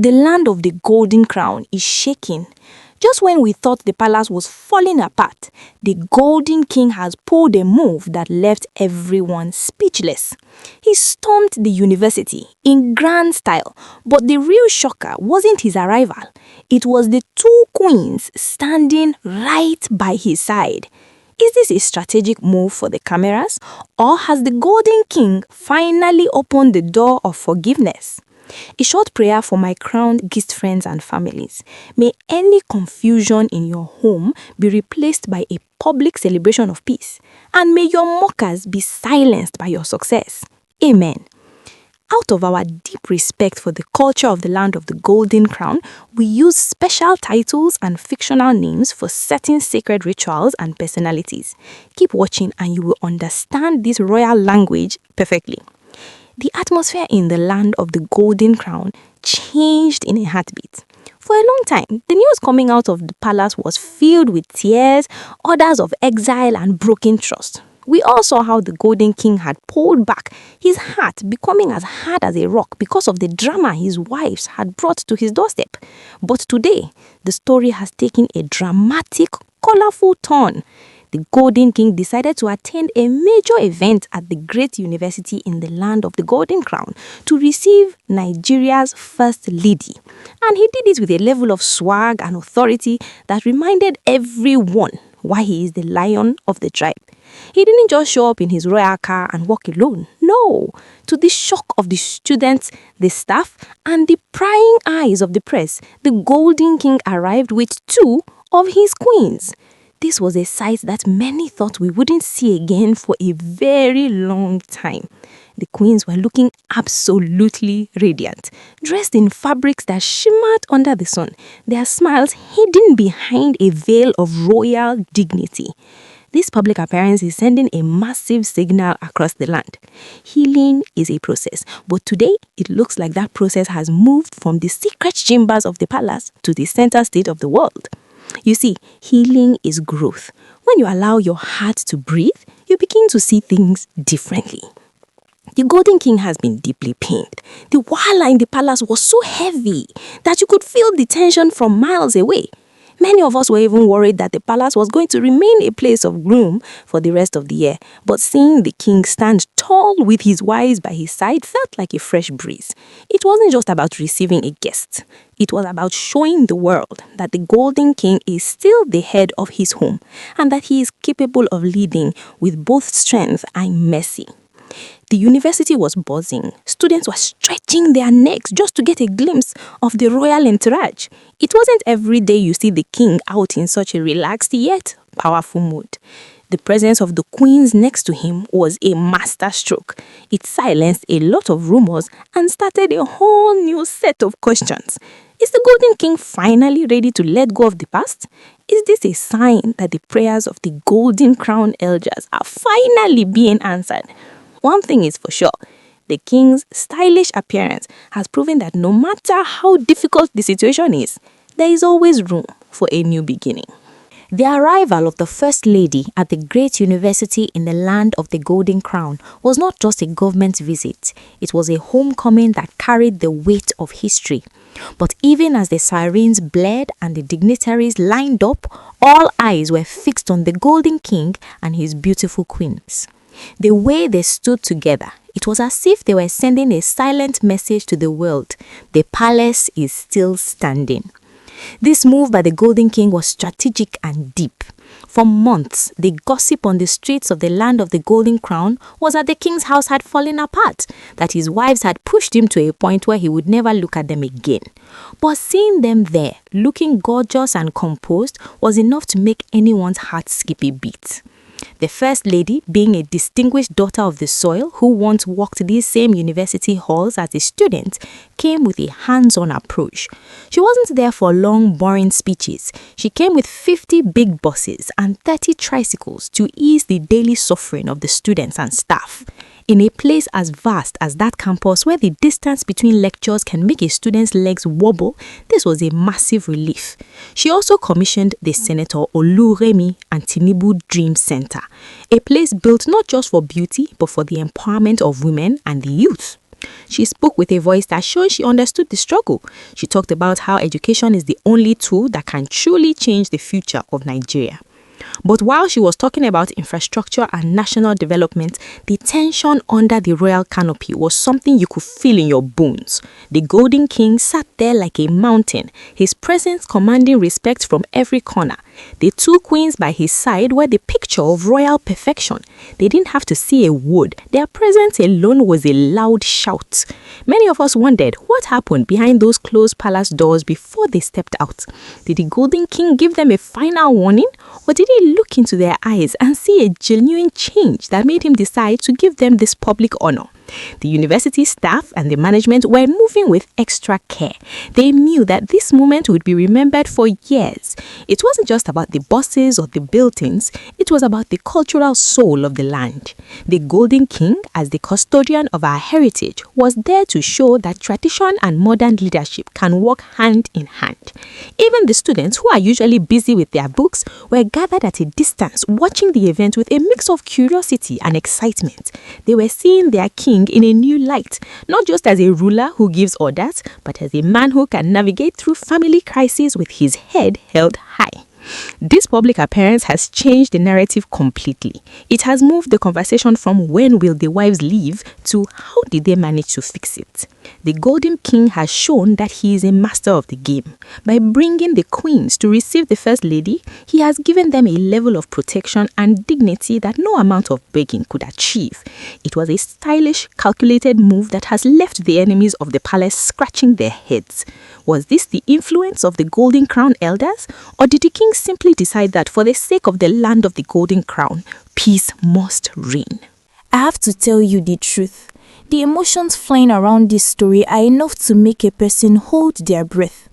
The land of the Golden Crown is shaking. Just when we thought the palace was falling apart, the Golden King has pulled a move that left everyone speechless. He stormed the university in grand style, but the real shocker wasn't his arrival. It was the two queens standing right by his side. Is this a strategic move for the cameras, or has the Golden King finally opened the door of forgiveness? A short prayer for my crowned guest friends and families. May any confusion in your home be replaced by a public celebration of peace, and may your mockers be silenced by your success. Amen. Out of our deep respect for the culture of the land of the Golden Crown, we use special titles and fictional names for certain sacred rituals and personalities. Keep watching and you will understand this royal language perfectly. The atmosphere in the land of the Golden Crown changed in a heartbeat. For a long time, the news coming out of the palace was filled with tears, orders of exile, and broken trust. We all saw how the Golden King had pulled back, his heart becoming as hard as a rock because of the drama his wives had brought to his doorstep. But today, the story has taken a dramatic, colorful turn. The Golden King decided to attend a major event at the great university in the land of the Golden Crown to receive Nigeria's first lady. And he did it with a level of swag and authority that reminded everyone why he is the lion of the tribe. He didn't just show up in his royal car and walk alone. No, to the shock of the students, the staff, and the prying eyes of the press, the Golden King arrived with two of his queens. This was a sight that many thought we wouldn't see again for a very long time. The queens were looking absolutely radiant, dressed in fabrics that shimmered under the sun, their smiles hidden behind a veil of royal dignity. This public appearance is sending a massive signal across the land. Healing is a process, but today it looks like that process has moved from the secret chambers of the palace to the center stage of the world. You see, healing is growth. When you allow your heart to breathe, you begin to see things differently. The Golden King has been deeply pained. The wala in the palace was so heavy that you could feel the tension from miles away. Many of us were even worried that the palace was going to remain a place of gloom for the rest of the year. But seeing the king stand tall with his wives by his side felt like a fresh breeze. It wasn't just about receiving a guest. It was about showing the world that the Golden King is still the head of his home and that he is capable of leading with both strength and mercy. The university was buzzing. Students were stretching their necks just to get a glimpse of the royal entourage. It wasn't every day you see the king out in such a relaxed yet powerful mood. The presence of the queens next to him was a masterstroke. It silenced a lot of rumors and started a whole new set of questions. Is the Golden King finally ready to let go of the past? Is this a sign that the prayers of the Golden Crown elders are finally being answered? One thing is for sure, the king's stylish appearance has proven that no matter how difficult the situation is, there is always room for a new beginning. The arrival of the First Lady at the great university in the land of the Golden Crown was not just a government visit, it was a homecoming that carried the weight of history. But even as the sirens blared and the dignitaries lined up, all eyes were fixed on the Golden King and his beautiful queens. The way they stood together, it was as if they were sending a silent message to the world. The palace is still standing. This move by the Golden King was strategic and deep. For months, the gossip on the streets of the land of the Golden Crown was that the king's house had fallen apart, that his wives had pushed him to a point where he would never look at them again. But seeing them there, looking gorgeous and composed, was enough to make anyone's heart skip a beat. The First Lady, being a distinguished daughter of the soil who once walked these same university halls as a student, came with a hands-on approach. She wasn't there for long, boring speeches. She came with 50 big buses and 30 tricycles to ease the daily suffering of the students and staff. In a place as vast as that campus where the distance between lectures can make a student's legs wobble, this was a massive relief. She also commissioned the Senator Remy and Tinubu Dream Center, a place built not just for beauty but for the empowerment of women and the youth. She spoke with a voice that showed she understood the struggle. She talked about how education is the only tool that can truly change the future of Nigeria. But while she was talking about infrastructure and national development, the tension under the royal canopy was something you could feel in your bones. The Golden King sat there like a mountain, his presence commanding respect from every corner. The two queens by his side were the picture of royal perfection. They didn't have to see a word. Their presence alone was a loud shout. Many of us wondered what happened behind those closed palace doors before they stepped out. Did the Golden King give them a final warning? Or did he look into their eyes and see a genuine change that made him decide to give them this public honor? The university staff and the management were moving with extra care. They knew that this moment would be remembered for years. It wasn't just about the buses or the buildings, it was about the cultural soul of the land. The Golden King, as the custodian of our heritage, was there to show that tradition and modern leadership can work hand in hand. Even the students, who are usually busy with their books, were gathered at a distance watching the event with a mix of curiosity and excitement. They were seeing their king in a new light, not just as a ruler who gives orders, but as a man who can navigate through family crises with his head held high. This public appearance has changed the narrative completely. It has moved the conversation from when will the wives leave to how did they manage to fix it. The Golden King has shown that he is a master of the game. By bringing the queens to receive the First Lady, he has given them a level of protection and dignity that no amount of begging could achieve. It was a stylish, calculated move that has left the enemies of the palace scratching their heads. Was this the influence of the Golden Crown elders, or did the king simply decide that for the sake of the land of the Golden Crown, peace must reign? I have to tell you the truth. The emotions flying around this story are enough to make a person hold their breath.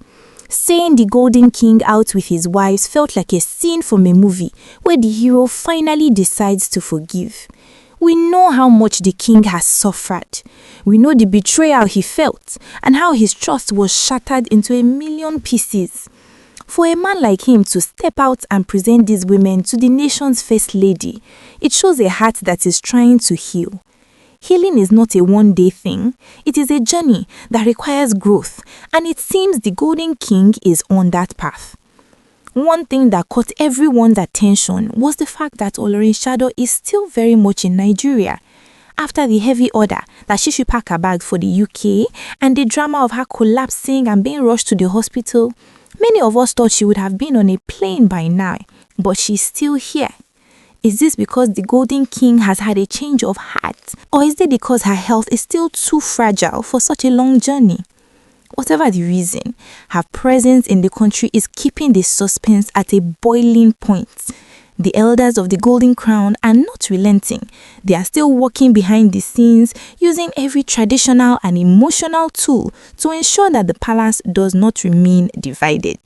Seeing the Golden King out with his wives felt like a scene from a movie where the hero finally decides to forgive. We know how much the king has suffered. We know the betrayal he felt and how his trust was shattered into a million pieces. For a man like him to step out and present these women to the nation's first lady, it shows a heart that is trying to heal. Healing is not a one-day thing. It is a journey that requires growth, and it seems the Golden King is on that path. One thing that caught everyone's attention was the fact that Olorinshado is still very much in Nigeria. After the heavy order that she should pack her bag for the UK and the drama of her collapsing and being rushed to the hospital, many of us thought she would have been on a plane by now, but she's still here. Is this because the Golden King has had a change of heart, or is it because her health is still too fragile for such a long journey? Whatever the reason, her presence in the country is keeping the suspense at a boiling point. The elders of the Golden Crown are not relenting. They are still working behind the scenes, using every traditional and emotional tool to ensure that the palace does not remain divided.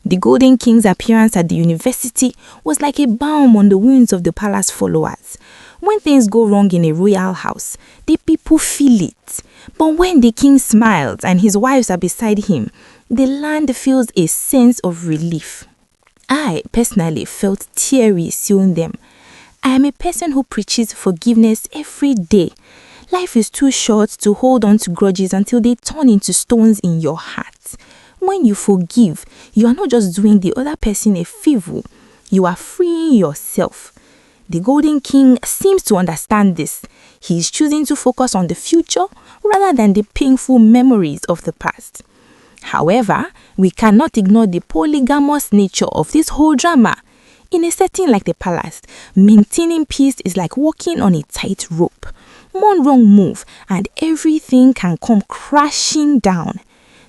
The Golden King's appearance at the university was like a balm on the wounds of the palace followers. When things go wrong in a royal house, the people feel it. But when the king smiles and his wives are beside him, the land feels a sense of relief. I personally felt teary seeing them. I am a person who preaches forgiveness every day. Life is too short to hold on to grudges until they turn into stones in your heart. When you forgive, you are not just doing the other person a favor, you are freeing yourself. The Golden King seems to understand this. He is choosing to focus on the future rather than the painful memories of the past. However, we cannot ignore the polygamous nature of this whole drama. In a setting like the palace, maintaining peace is like walking on a tight rope. One wrong move and everything can come crashing down.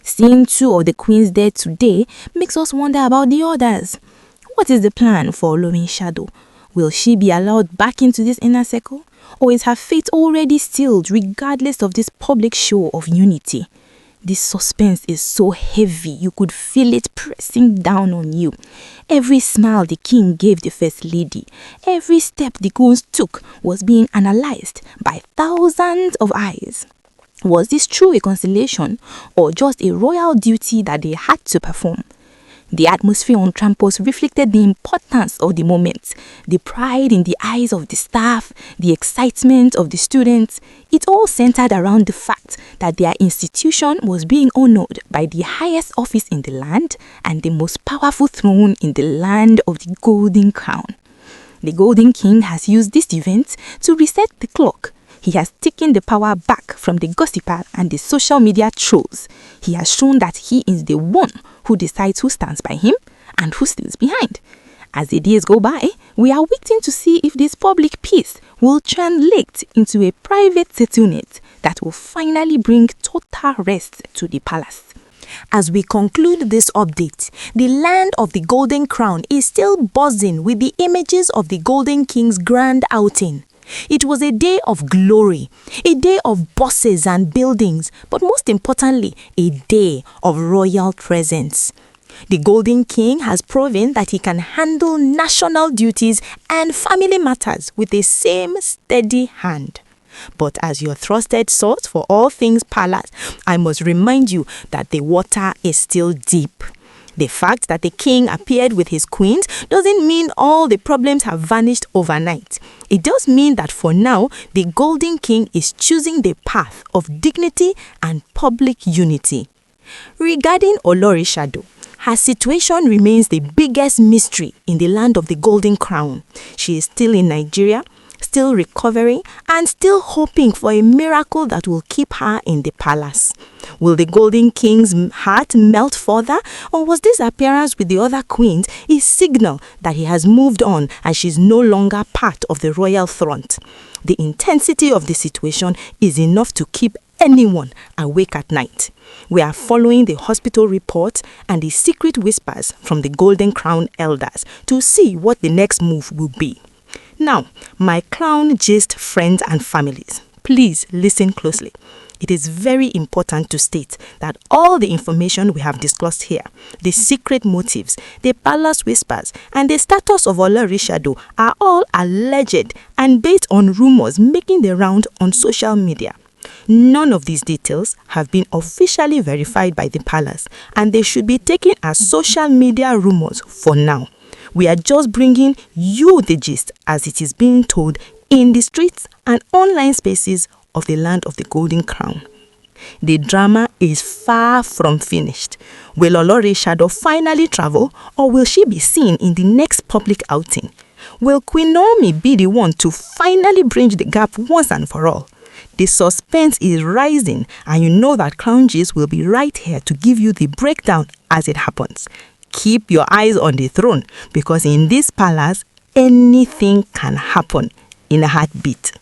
Seeing two of the queens dead today makes us wonder about the others. What is the plan for Olorinshado? Will she be allowed back into this inner circle? Or is her fate already sealed regardless of this public show of unity? This suspense is so heavy, you could feel it pressing down on you. Every smile the king gave the first lady, every step the goons took was being analyzed by thousands of eyes. Was this true reconciliation or just a royal duty that they had to perform? The atmosphere on campus reflected the importance of the moment, the pride in the eyes of the staff, the excitement of the students. It all centered around the fact that their institution was being honored by the highest office in the land and the most powerful throne in the land of the Golden Crown. The Golden King has used this event to reset the clock. He has taken the power back from the gossiper and the social media trolls. He has shown that he is the one who decides who stands by him and who stays behind. As the days go by, we are waiting to see if this public peace will translate into a private settlement that will finally bring total rest to the palace. As we conclude this update, the land of the Golden Crown is still buzzing with the images of the Golden King's grand outing. It was a day of glory, a day of bosses and buildings, but most importantly, a day of royal presence. The Golden King has proven that he can handle national duties and family matters with the same steady hand. But as your trusted source for all things palace, I must remind you that the water is still deep. The fact that the king appeared with his queens doesn't mean all the problems have vanished overnight. It does mean that for now, the Golden King is choosing the path of dignity and public unity. Regarding Olorishado, her situation remains the biggest mystery in the land of the Golden Crown. She is still in Nigeria, still recovering, and still hoping for a miracle that will keep her in the palace. Will the Golden King's heart melt further, or was this appearance with the other queens a signal that he has moved on and she's no longer part of the royal throne? The intensity of the situation is enough to keep anyone awake at night. We are following the hospital report and the secret whispers from the Golden Crown elders to see what the next move will be. Now, my Crown Gist friends and families, please listen closely. It is very important to state that all the information we have discussed here, the secret motives, the palace whispers, and the status of Olorishado are all alleged and based on rumors making the round on social media. None of these details have been officially verified by the palace, and they should be taken as social media rumors for now. We are just bringing you the gist as it is being told in the streets and online spaces of the land of the Golden Crown. The drama is far from finished. Will Olorishado finally travel, or will she be seen in the next public outing? Will Queen Naomi be the one to finally bridge the gap once and for all? The suspense is rising, and you know that Crown Gist will be right here to give you the breakdown as it happens. Keep your eyes on the throne, because in this palace, anything can happen in a heartbeat.